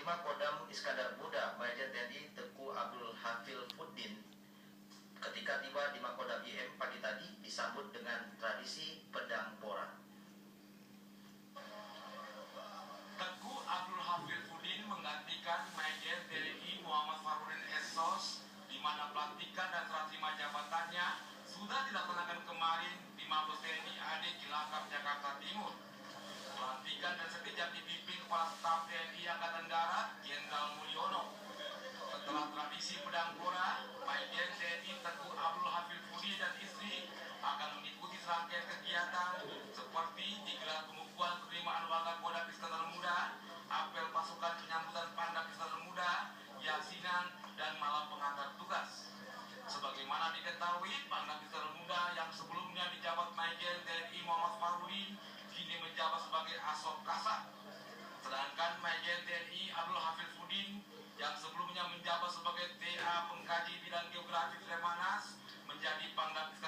Panglima Kodam Iskandar Muda Majen TNI Teguh Abdul Hafil Fuddin ketika tiba di Makodam IM pagi tadi disambut dengan tradisi pedang pora. Teguh Abdul Hafil Fuddin menggantikan Majen TNI Muhammad Farudin SOS, di mana pelantikan dan serah terima jabatannya sudah dilaksanakan kemarin di Mabes TNI AD Cilangkap, Jakarta Timur. Pelantikan dan sekejap dipimpin Kepala Staf TNI Angkatan Darat Jenderal Mulyono. Setelah tradisi pedang pora, Majen TNI Teguh Abdul Hafil Fuddin dan istri akan mengikuti serangkaian kegiatan seperti digelar pengukuhan penerimaan warga Kodam Iskandar Muda, apel pasukan penyambutan Pangdam Iskandar Muda, yasinan, dan malam pengantar tugas. Sebagaimana diketahui, Pangdam Iskandar Muda yang sebelumnya dijabat Majen TNI Muhammad Farudin kini menjabat sebagai Asop Kasat. Sedangkan Majen TNI Abdul Hafil Fuddin yang sebelumnya menjabat sebagai TA Pengkaji Bidang Geografi Lemhanas menjadi Pangdam Iskandar